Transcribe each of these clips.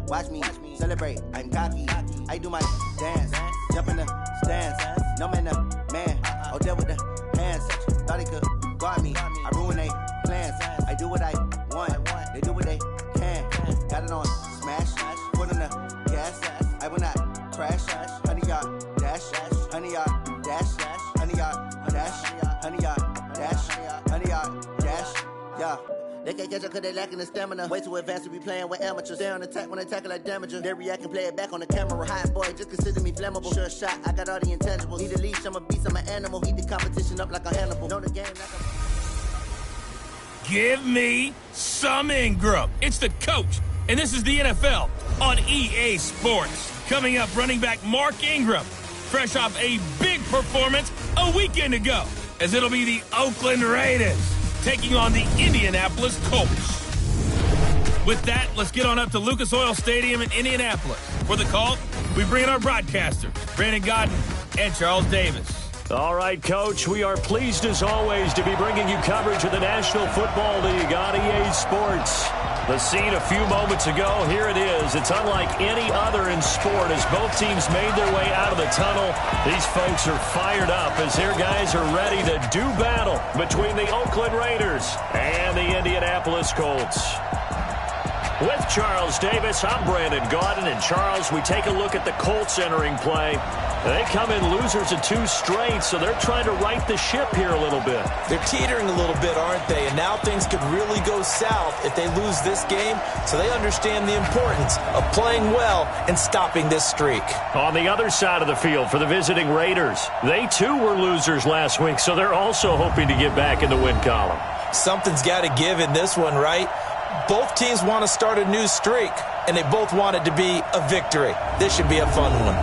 watch me celebrate. I'm cocky. I do my dance, jump in the stands. No man, man. Oh, there with the hands. Thought he could guard me. I ruin they plans. I do what I want. They do what they can. Got it on smash. Put on the gas. I will not crash. 100 yard dash. 100 yard dash. 100 yard dash. 100 yard dash. 100 yard dash. Yeah. They can't catch up cause they lacking the stamina. Way too advanced to be playing with amateurs. Stay on attack when they tackle like damager. They react and play it back on the camera. Hot boy, just consider me flammable. Sure shot, I got all the intangibles. Need a leash, I'm a beast, I'm an animal. Eat the competition up like a Hannibal. Know the game like a... Give me some Ingram. It's the coach, and this is the NFL on EA Sports. Coming up, running back Mark Ingram, fresh off a big performance a weekend ago, as it'll be the Oakland Raiders taking on the Indianapolis Colts. With that, let's get on up to Lucas Oil Stadium in Indianapolis. For the call, we bring in our broadcasters, Brandon Godden and Charles Davis. All right, Coach, we are pleased as always to be bringing you coverage of the National Football League on EA Sports. The scene a few moments ago, here it is. It's unlike any other in sport as both teams made their way out of the tunnel. These folks are fired up as their guys are ready to do battle between the Oakland Raiders and the Indianapolis Colts. With Charles Davis, I'm Brandon Gaudin. And Charles, we take a look at the Colts entering play. They come in losers of 2 straight, so they're trying to right the ship here a little bit. They're teetering a little bit, aren't they? And now things could really go south if they lose this game, so they understand the importance of playing well and stopping this streak. On the other side of the field for the visiting Raiders, they too were losers last week, so they're also hoping to get back in the win column. Something's got to give in this one, right? Both teams want to start a new streak, and they both want it to be a victory. This should be a fun one.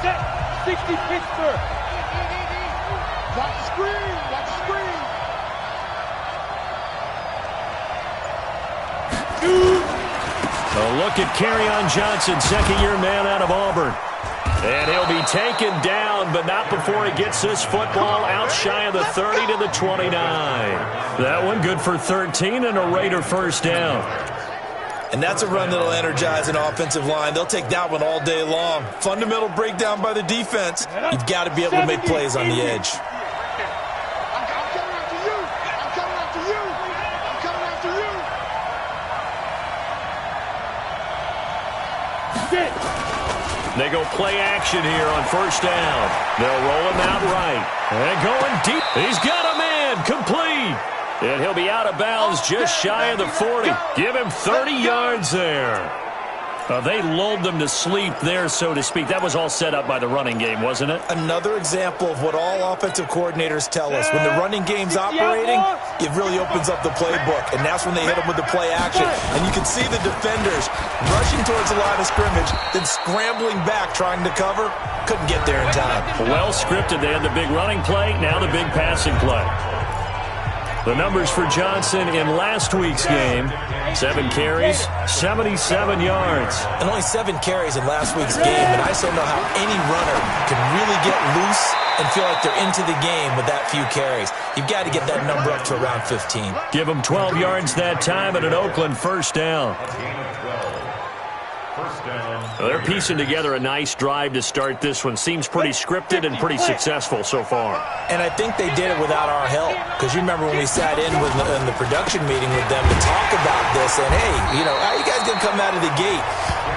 Set, 60 Pittsburgh. Watch the screen, watch the screen. A look at Kerryon Johnson, second-year man out of Auburn. And he'll be taken down, but not before he gets this football out shy of the 30 to the 29. That one good for 13 and a Raider first down. And that's a run that'll energize an offensive line. They'll take that one all day long. Fundamental breakdown by the defense. You've got to be able to make plays on the edge. I'm coming after you. I'm coming after you. I'm coming after you. They go play action here on first down. They'll roll him out right. And going deep. He's got a man. Complete. And he'll be out of bounds just shy of the 40. Give him 30 yards there. They lulled them to sleep there, so to speak. That was all set up by the running game, wasn't it? Another example of what all offensive coordinators tell us. When the running game's operating, it really opens up the playbook. And that's when they hit them with the play action. And you can see the defenders rushing towards the line of scrimmage, then scrambling back trying to cover. Couldn't get there in time. Well scripted. They had the big running play, now the big passing play. The numbers for Johnson in last week's game, 7 carries, 77 yards. And only 7 carries in last week's game, and I just don't know how any runner can really get loose and feel like they're into the game with that few carries. You've got to get that number up to around 15. Give them 12 yards that time at an Oakland first down. They're piecing together a nice drive to start this one. Seems pretty scripted and pretty successful so far. And I think they did it without our help. Because you remember when we sat in the production meeting with them to talk about this. And, hey, how you guys going to come out of the gate?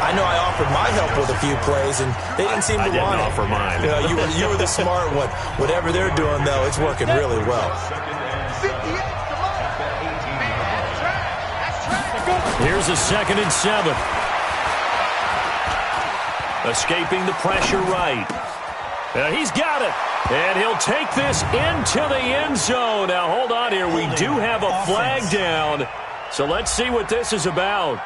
I know I offered my help with a few plays, and they didn't seem to want it. I didn't offer mine. You were the smart one. Whatever they're doing, though, it's working really well. Here's a 2nd and 7. Escaping the pressure right. He's got it. And he'll take this into the end zone. Now, hold on here. We do have a flag down. So let's see what this is about.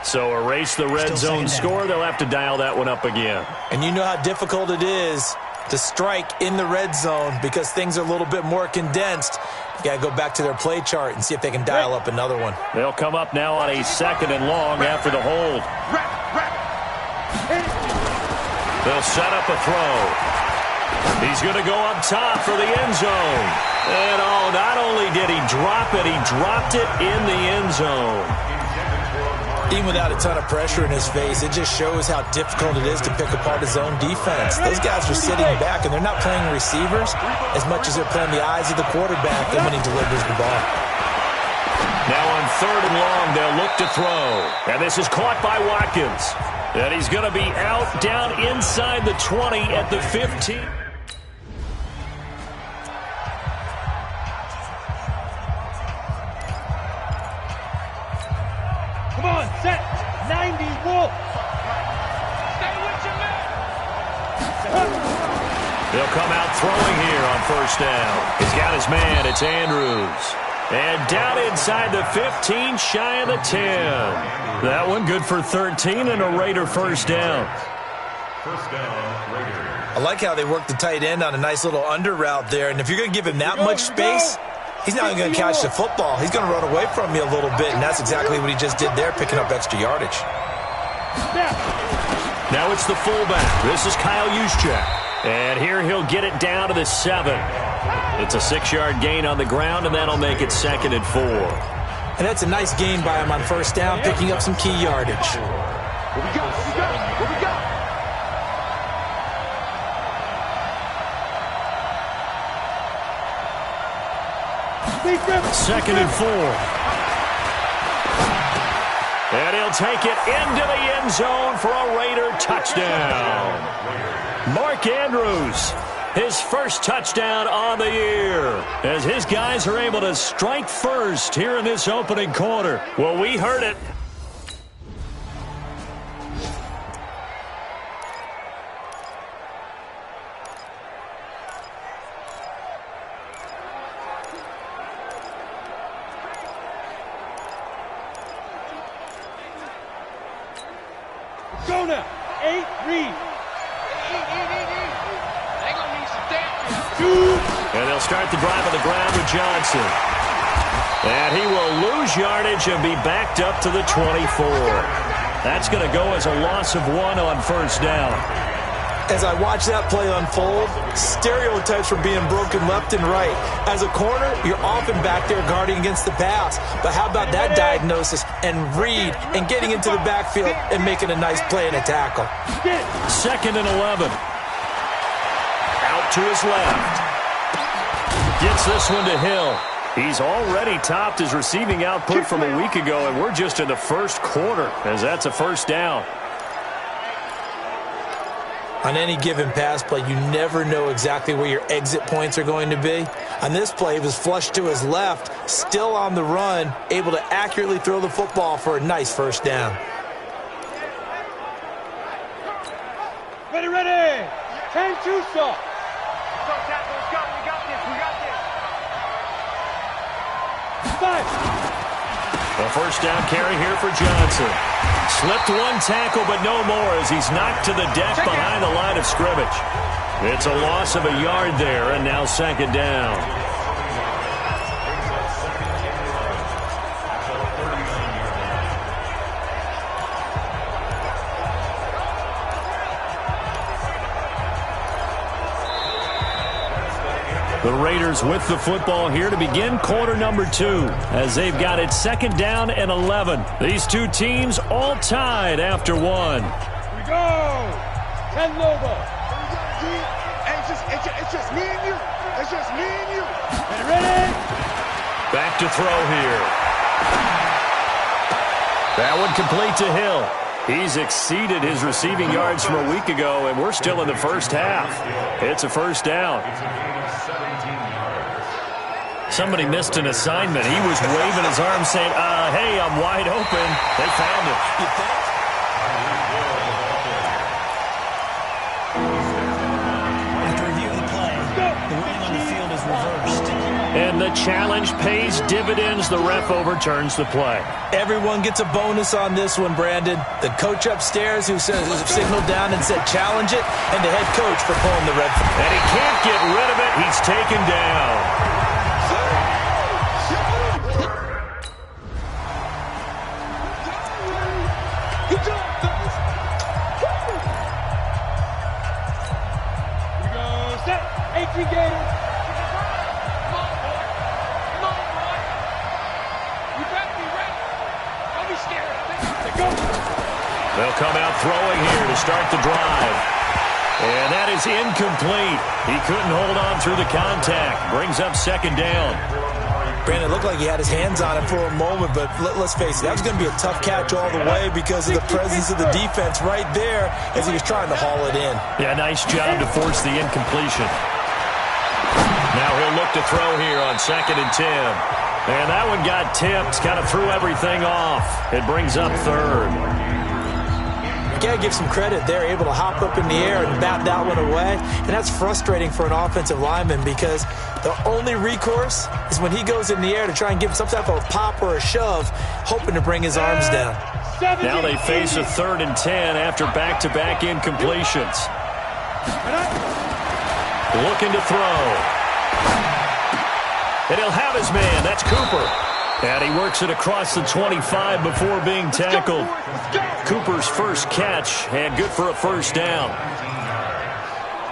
So erase the red zone score. They'll have to dial that one up again. And you know how difficult it is to strike in the red zone because things are a little bit more condensed. You got to go back to their play chart and see if they can dial up another one. They'll come up now on a 2nd and long after the hold. They'll set up a throw. He's going to go up top for the end zone. And not only did he drop it, he dropped it in the end zone. Even without a ton of pressure in his face, it just shows how difficult it is to pick apart his own defense. Those guys are sitting back, and they're not playing receivers as much as they're playing the eyes of the quarterback when he delivers the ball. Now on 3rd and long, they'll look to throw. And this is caught by Watkins. And he's going to be out down inside the 20 at the 15. Come on, set. 90, Wolf. Stay with your man. They'll come out throwing here on 1st down. He's got his man. It's Andrews. And down inside the 15, shy of the 10. That one good for 13 and a Raider 1st down. 1st down, Raider. I like how they work the tight end on a nice little under route there. And if you're going to give him that much space, he's not going to catch the football. He's going to run away from you a little bit, and that's exactly what he just did there, picking up extra yardage. Now it's the fullback. This is Kyle Juszczyk. And here he'll get it down to the 7. It's a 6-yard gain on the ground, and that'll make it 2nd and 4. And that's a nice gain by him on 1st down, picking up some key yardage. What we got? What we got? 2nd and 4. And he'll take it into the end zone for a Raider touchdown. Mark Andrews, his first touchdown on the year, as his guys are able to strike first here in this opening quarter. Well, we heard it. Go now. 8, read. And they'll start the drive on the ground with Johnson. And he will lose yardage and be backed up to the 24. That's going to go as a loss of 1 on 1st down. As I watch that play unfold, stereotypes are being broken left and right. As a corner, you're often back there guarding against the pass. But how about that diagnosis and read and getting into the backfield and making a nice play and a tackle? 2nd and 11. Out to his left. Gets this one to Hill. He's already topped his receiving output from a week ago, and we're just in the 1st quarter, as that's a 1st down. On any given pass play, you never know exactly where your exit points are going to be. On this play, he was flushed to his left, still on the run, able to accurately throw the football for a nice 1st down. Ready. 10, 2, stop. A 1st down carry here for Johnson. Slipped one tackle, but no more as he's knocked to the deck behind the line of scrimmage. It's a loss of a yard there, and now 2nd down. The Raiders with the football here to begin quarter number 2 as they've got it 2nd down and 11. These two teams all tied after 1. Here we go. 10 Lobo. It's just me and you. It's just me and you. Ready? Back to throw here. That one complete to Hill. He's exceeded his receiving yards from a week ago, and we're still in the 1st half. It's a 1st down. Somebody missed an assignment. He was waving his arms saying, hey, I'm wide open. They found him. After reviewing the play, the ruling on the field is reversed. And the challenge pays dividends. The ref overturns the play. Everyone gets a bonus on this one, Brandon. The coach upstairs who signaled down and said challenge it, and the head coach for pulling the red flag. And he can't get rid of it. He's taken down. Good job, fellas. Here we go. Set. 18 Gators. Come on, boy. Come on, boy. You better be ready. Don't be scared. Go. They'll come out throwing here to start the drive. And that is incomplete. He couldn't hold on through the contact. Brings up second down. Brandon, it looked like he had his hands on it for a moment, but let's face it, that was going to be a tough catch all the way because of the presence of the defense right there as he was trying to haul it in. Yeah, nice job to force the incompletion. Now he'll look to throw here on 2nd and 10. And that one got tipped, kind of threw everything off. It brings up 3rd. You got to give some credit. They're able to hop up in the air and bat that one away. And that's frustrating for an offensive lineman because the only recourse is when he goes in the air to try and give some type of pop or a shove, hoping to bring his arms down. Now they face a 3rd and 10 after back-to-back incompletions. Looking to throw. And he'll have his man. That's Cooper. And he works it across the 25 before being tackled. Cooper's first catch, and good for a first down.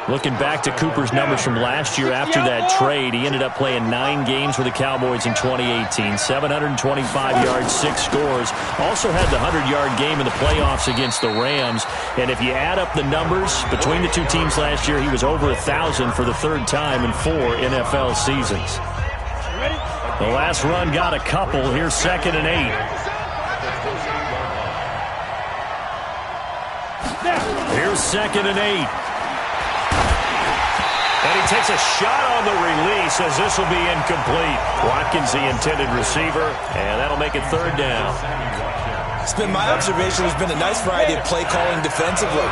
Looking back to Cooper's numbers from last year after that trade, he ended up playing 9 games with the Cowboys in 2018. 725 yards, 6 scores. Also had the 100-yard game in the playoffs against the Rams. And if you add up the numbers between the two teams last year, he was over 1,000 for the 3rd time in 4 NFL seasons. The last run got a couple. Here's 2nd and 8. Here's 2nd and 8. And he takes a shot on the release as this will be incomplete. Watkins, the intended receiver, and that'll make it 3rd down. It's been my observation. There's been a nice variety of play calling defensively.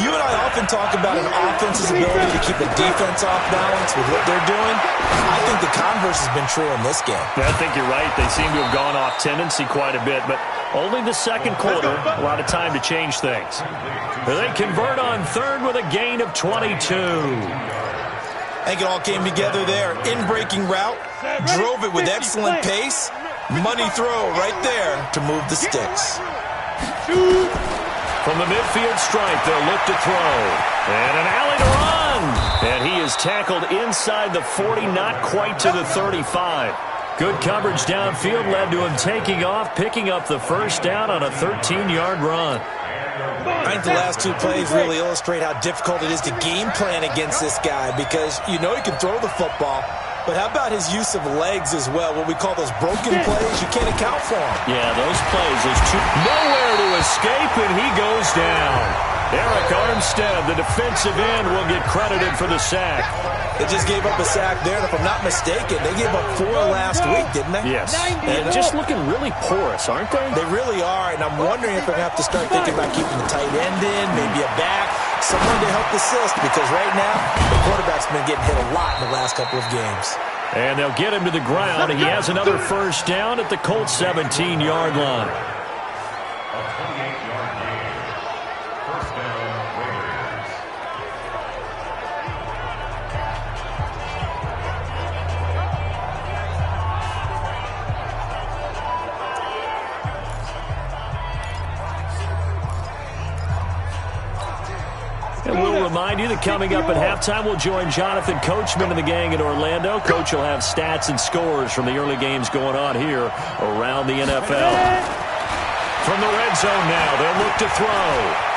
You and I often talk about an offense's ability to keep the defense off balance with what they're doing. I think the converse has been true in this game. I think you're right. They seem to have gone off tendency quite a bit, but only the 2nd quarter, a lot of time to change things. They convert on 3rd with a gain of 22. I think it all came together there. In-breaking route, drove it with excellent pace. Money throw right there to move the sticks. From the midfield stripe, they'll look to throw. And an alley to run. And he is tackled inside the 40, not quite to the 35. Good coverage downfield led to him taking off, picking up the first down on a 13-yard run. I think the last 2 plays really illustrate how difficult it is to game plan against this guy because you know he can throw the football, but how about his use of legs as well? What we call those broken plays, you can't account for them. Yeah, those plays, those 2, nowhere to escape, and he goes down. Eric Armstead, the defensive end, will get credited for the sack. They just gave up a sack there, and if I'm not mistaken, they gave up 4 last week, didn't they? Yes. And just looking really porous, aren't they? They really are, and I'm wondering if they're going to have to start thinking about keeping the tight end in, maybe a back, someone to help assist, because right now, the quarterback's been getting hit a lot in the last couple of games. And they'll get him to the ground. He has another first down at the Colts 17-yard line. And we'll remind you that coming up at halftime, we'll join Jonathan Coachman and the gang in Orlando. Coach will have stats and scores from the early games going on here around the NFL. From the red zone now, they'll look to throw.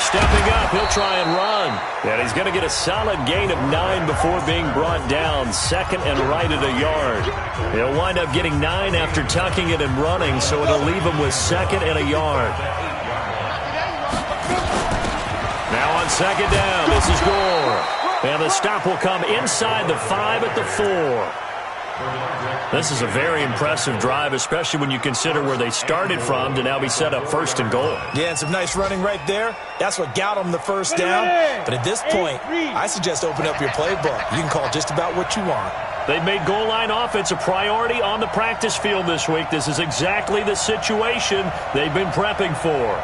Stepping up, he'll try and run. And he's going to get a solid gain of 9 before being brought down. 2nd and right at a yard. He'll wind up getting 9 after tucking it and running, so it'll leave him with 2nd and a yard. Now on 2nd down, this is Gore. And the stop will come inside the 5 at the 4. This is a very impressive drive, especially when you consider where they started from to now be set up 1st and goal. Yeah, and some nice running right there. That's what got them the first down. But at this point, I suggest open up your playbook. You can call just about what you want. They've made goal line offense a priority on the practice field this week. This is exactly the situation they've been prepping for.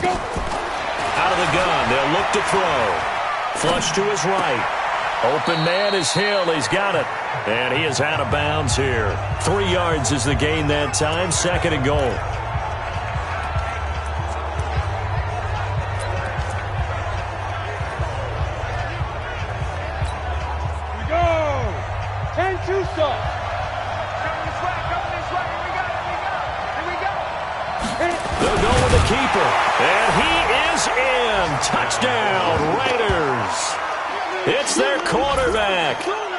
Go. Out of the gun, they'll look to throw. Flush to his right. Open man is Hill. He's got it. And he is out of bounds here. 3 yards is the gain that time. 2nd and goal. Here we go. 10-2 stop. Coming this way. Here we go. They'll go with the keeper. And he is in. Touchdown, Raiders. It's their quarterback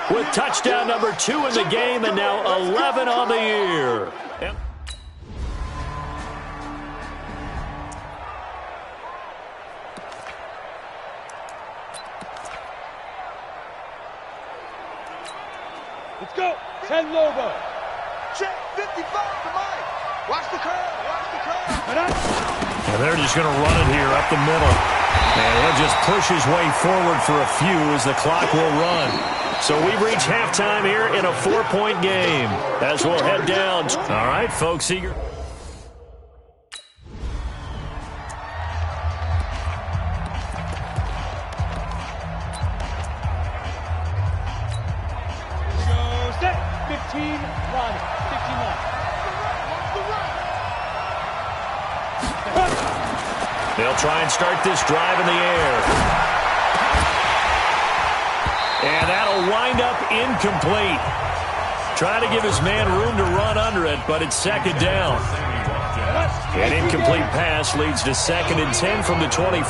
with touchdown number 2 in the game and now 11 on the year. Let's go. 10 Lobo. Check 55 to Mike. Watch the curve. And they're just going to run it here up the middle. And he'll just push his way forward for a few as the clock will run. So we reach halftime here in a 4-point game as we'll head down. All right, folks, eager. Go set. 15 line. 15 line. They'll try and start this drive in the air. And that'll wind up incomplete. Trying to give his man room to run under it, but it's 2nd down. An incomplete pass leads to 2nd and 10 from the 25.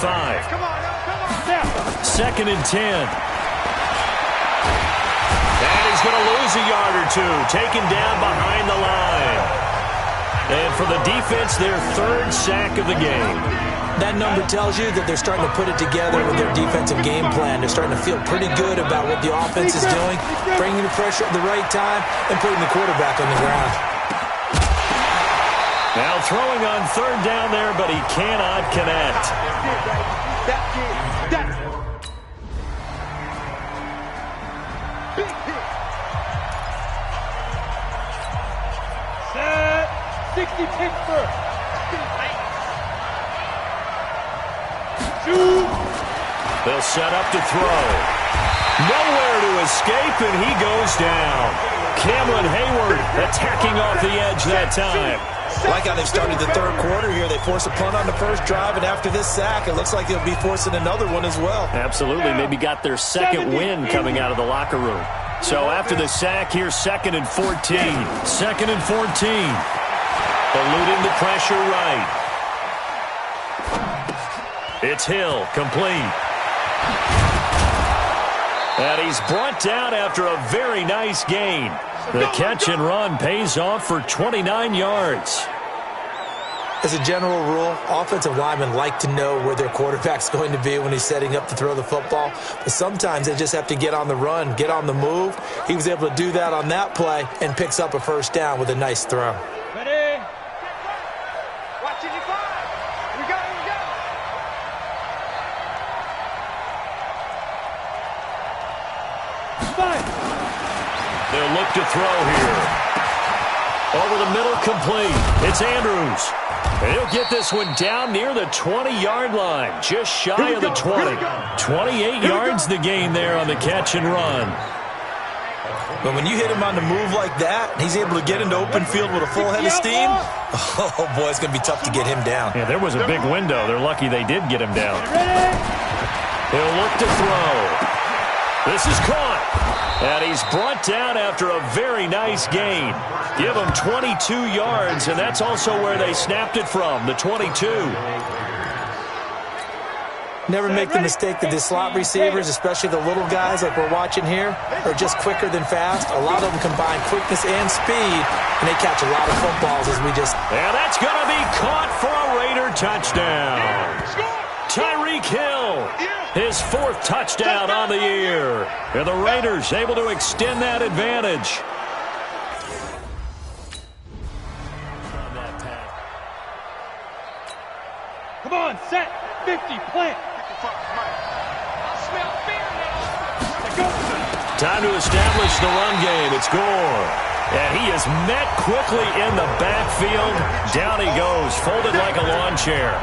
2nd and 10. And he's going to lose a yard or two. Taken down behind the line. And for the defense, their 3rd sack of the game. That number tells you that they're starting to put it together with their defensive game plan. They're starting to feel pretty good about what the offense is doing, bringing the pressure at the right time, and putting the quarterback on the ground. Now throwing on 3rd down there, but he cannot connect. Set. 60 Pittsburgh. They'll set up to throw. Nowhere to escape, and he goes down. Cameron Hayward attacking off the edge that time. Like how they've started the 3rd quarter here. They force a punt on the first drive, and after this sack, it looks like they'll be forcing another one as well. Absolutely. Maybe got their 2nd win coming out of the locker room. So after the sack, here's 2nd and 14. 2nd and 14. Eluding the pressure right. It's Hill, complete. And he's brought down after a very nice gain. The catch and run pays off for 29 yards. As a general rule, offensive linemen like to know where their quarterback's going to be when he's setting up to throw the football. But sometimes they just have to get on the run, get on the move. He was able to do that on that play and picks up a 1st down with a nice throw. Ready? Watch it, 5. Here we go. They'll look to throw here. Over the middle, complete. It's Andrews. And he'll get this one down near the 20-yard line, just shy of the 20. 28 yards the gain there on the catch and run. But when you hit him on the move like that, he's able to get into open field with a full head of steam, oh, boy, it's going to be tough to get him down. Yeah, there was a big window. They're lucky they did get him down. He'll look to throw. This is caught. And he's brought down after a very nice gain. Give him 22 yards, and that's also where they snapped it from, the 22. Never make the mistake that the slot receivers, especially the little guys like we're watching here, are just quicker than fast. A lot of them combine quickness and speed, and they catch a lot of footballs as we just... And that's going to be caught for a Raider touchdown. Tyreek Hill, his 4th touchdown on the year. And the Raiders able to extend that advantage. Come on, set. 50, plant. Time to establish the run game. It's Gore. And he is met quickly in the backfield. Down he goes, folded like a lawn chair.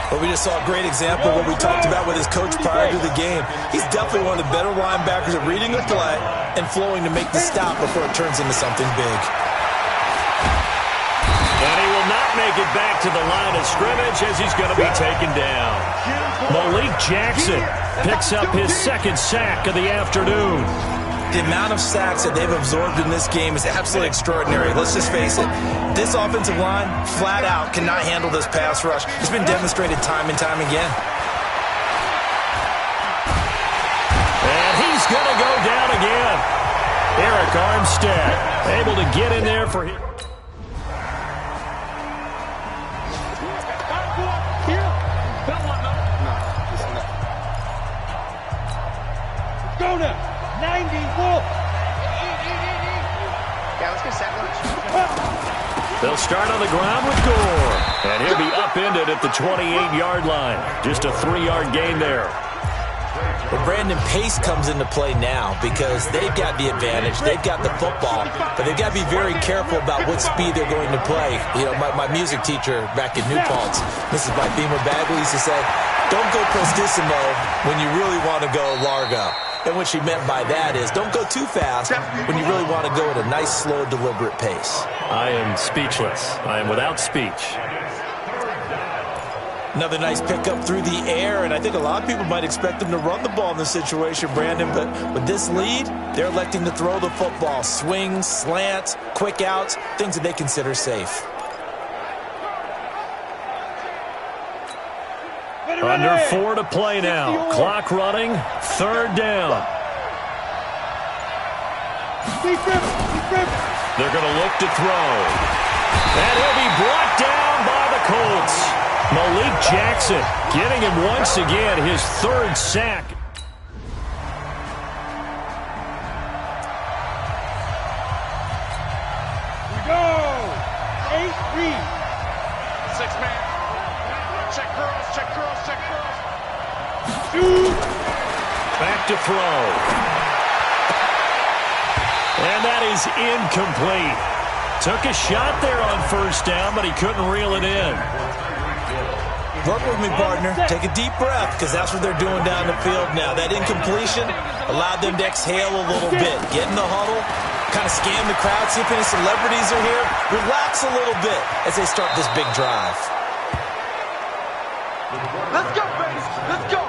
Well, we just saw a great example of what we talked about with his coach prior to the game. He's definitely one of the better linebackers at reading the play and flowing to make the stop before it turns into something big. And he will not make it back to the line of scrimmage as he's going to be taken down. Malik Jackson picks up his second sack of the afternoon. The amount of sacks that they've absorbed in this game is absolutely extraordinary. Let's just face it. This offensive line, flat out, cannot handle this pass rush. It's been demonstrated time and time again. And he's going to go down again. Eric Armstead able to get in there for him. Go now. 90 Wolf. Yeah, let's get set lunch. They'll start on the ground with Gore. And he'll be upended at the 28-yard line. Just a 3-yard gain there. Well, Brandon, pace comes into play now because they've got the advantage. They've got the football, but they've got to be very careful about what speed they're going to play. You know, my music teacher back in New Paltz, Mrs. Beamer Bagley, used to say, don't go prestissimo when you really want to go largo. And what she meant by that is don't go too fast when you really want to go at a nice, slow, deliberate pace. I am speechless. I am without speech. Another nice pickup through the air, and I think a lot of people might expect them to run the ball in this situation, Brandon, but with this lead, they're electing to throw the football. Swings, slants, quick outs, things that they consider safe. Under 4 to play now. Clock running. 3rd down. They're going to look to throw. And he'll be brought down by the Colts. Malik Jackson getting him once again his 3rd sack. We go. 8-3. 6-man. Check curls, check curls, check curls. Back to throw. And that is incomplete. Took a shot there on 1st down, but he couldn't reel it in. Work with me, partner. Take a deep breath, because that's what they're doing down the field now. That incompletion allowed them to exhale a little bit. Get in the huddle, kind of scan the crowd, see if any celebrities are here. Relax a little bit as they start this big drive. Let's go, baby. Let's go.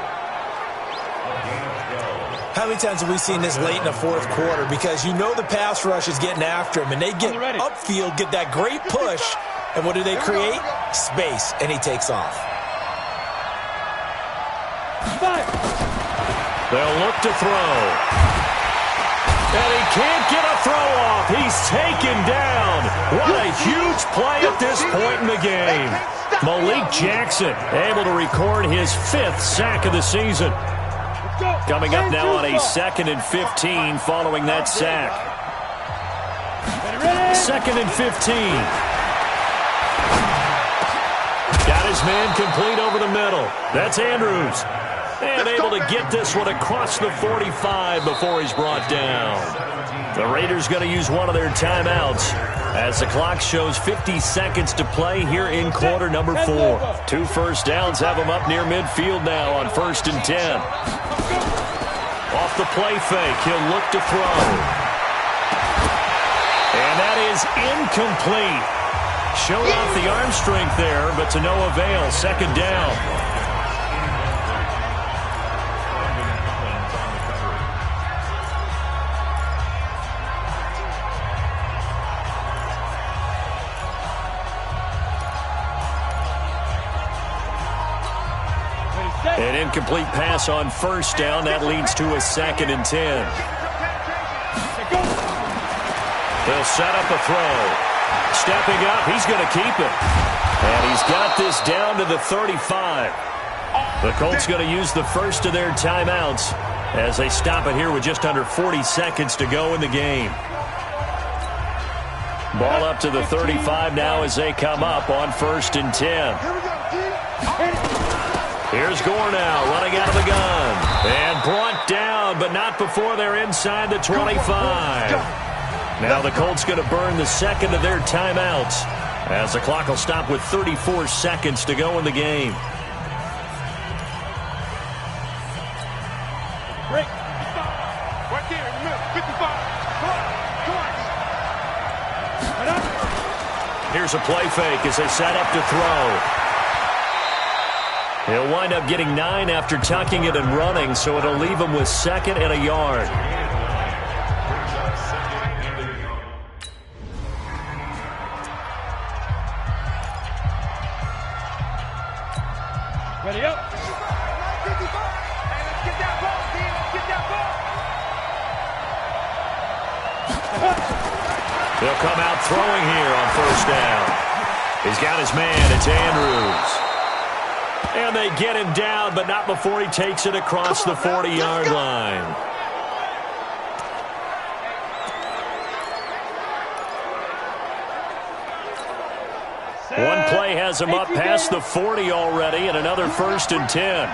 How many times have we seen this late in the 4th quarter? Because you know the pass rush is getting after him, and they get upfield, get that great push, and what do they create? Space, and he takes off. They'll look to throw. And he can't get a throw off. He's taken down. What a huge play at this point in the game. Malik Jackson able to record his 5th sack of the season. Coming up now on a 2nd and 15 following that sack. 2nd and 15. Got his man complete over the middle. That's Andrews. And able to get this one across the 45 before he's brought down. The Raiders going to use one of their timeouts as the clock shows 50 seconds to play here in quarter number 4. 2 first downs have them up near midfield now on 1st and 10. Off the play fake, he'll look to throw. And that is incomplete. Showed off the arm strength there, but to no avail. 2nd down. An incomplete pass on 1st down. That leads to a 2nd and 10. They'll set up a throw. Stepping up, he's going to keep it. And he's got this down to the 35. The Colts going to use the first of their timeouts as they stop it here with just under 40 seconds to go in the game. Ball up to the 35 now as they come up on 1st and 10. Here's Gore now, running out of the gun. And brought down, but not before they're inside the 25. Now the Colts going to burn the second of their timeouts, as the clock will stop with 34 seconds to go in the game. Break. 55. Right there in the middle. 55. Come on. Here's a play fake as they set up to throw. He'll wind up getting 9 after tucking it and running, so it'll leave him with 2nd and a yard. Ready up. Hey, let's get that ball, team. Let's get that ball. He'll come out throwing here on first down. He's got his man. It's Andrews. And they get him down, but not before he takes it across the 40-yard line. One play has him up past the 40 already, and another 1st and 10.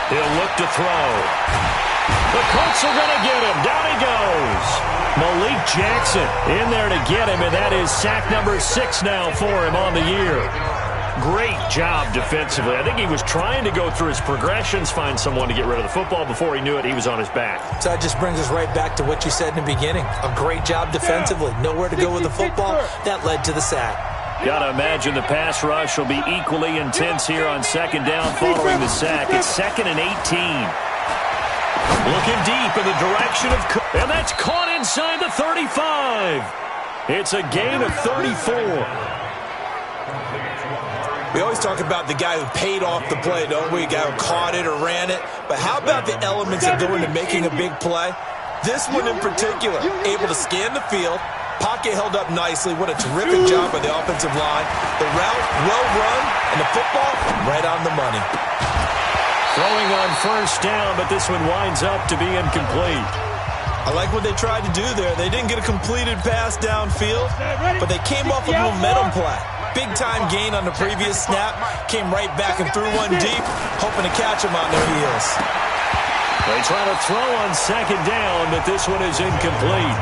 He'll look to throw. The Colts are going to get him. Down he goes. Malik Jackson in there to get him, and that is sack number 6 now for him on the year. Great job defensively. I think he was trying to go through his progressions, find someone to get rid of the football. Before he knew it, he was on his back. So that just brings us right back to what you said in the beginning. A great job defensively. Nowhere to go with the football. That led to the sack. Got to imagine the pass rush will be equally intense here on 2nd down following the sack. It's 2nd and 18. Looking deep in the direction of... And that's caught inside the 35. It's a gain of 34. We always talk about the guy who paid off the play, don't we? The guy who caught it or ran it. But how about the elements that go into making a big play? This one in particular, able to scan the field, pocket held up nicely. What a terrific job by the offensive line. The route, well run, and the football right on the money. Throwing on first down, but this one winds up to be incomplete. I like what they tried to do there. They didn't get a completed pass downfield, but they came off a momentum play. Big-time gain on the previous snap. Came right back and threw one deep, hoping to catch them on their heels. They try to throw on 2nd down, but this one is incomplete.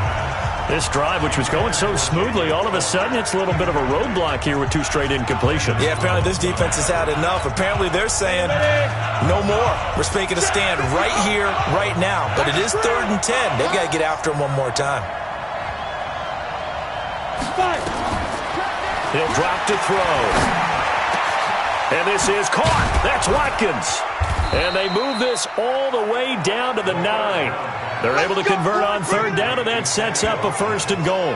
This drive, which was going so smoothly, all of a sudden it's a little bit of a roadblock here with 2 straight incompletions. Yeah, apparently this defense has had enough. Apparently they're saying, no more. We're making a stand right here, right now. But it is 3rd and 10. They've got to get after him one more time. He'll drop to throw. And this is caught. That's Watkins. And they move this all the way down to the 9. They're able to convert on 3rd down, and that sets up a 1st and goal.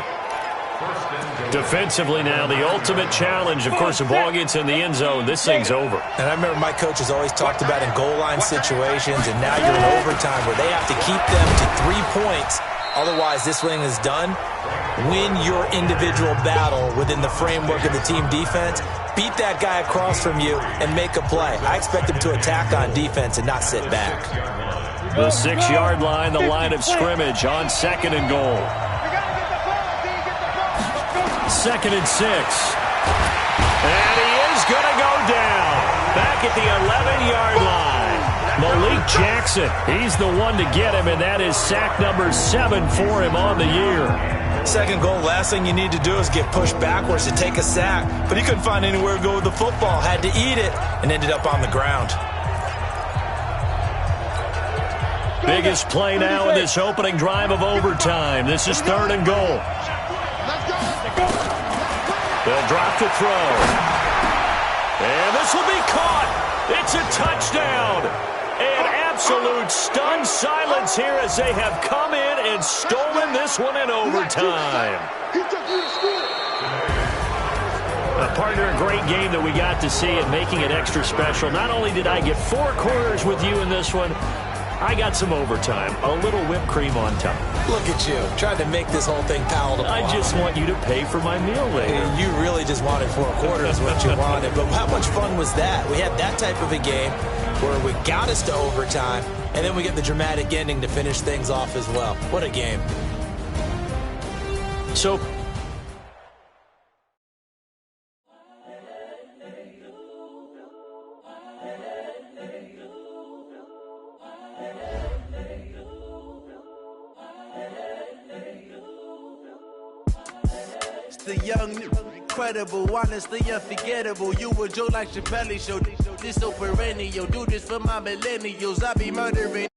Defensively now, the ultimate challenge. Of course, the ball gets in the end zone. This thing's over. And I remember my coaches always talked about in goal line situations, and now you're in overtime where they have to keep them to 3 points. Otherwise, this thing is done. Win your individual battle within the framework of the team defense. Beat that guy across from you and make a play. I expect him to attack on defense and not sit back. The 6-yard line, the line of scrimmage on 2nd and goal. 2nd and 6. And he is going to go down. Back at the 11-yard line. Malik Jackson, he's the one to get him, and that is sack number 7 for him on the year. 2nd goal, last thing you need to do is get pushed backwards to take a sack. But he couldn't find anywhere to go with the football. Had to eat it and ended up on the ground. Biggest play now in this opening drive of overtime. This is 3rd and goal. They'll drop to throw. And this will be caught. It's a touchdown. And absolute stunned silence here as they have come in and stolen this one in overtime. Partner, a great game that we got to see and making it extra special. Not only did I get 4 quarters with you in this one, I got some overtime, a little whipped cream on top. Look at you, trying to make this whole thing palatable. I just want you to pay for my meal later. You really just wanted 4 quarters, what you wanted. But how much fun was that? We had that type of a game where we got us to overtime, and then we get the dramatic ending to finish things off as well. What a game. It's the young, incredible, honestly unforgettable. You a joke like Chappelle Show. This so perennial. Do this for my millennials. I be murdering.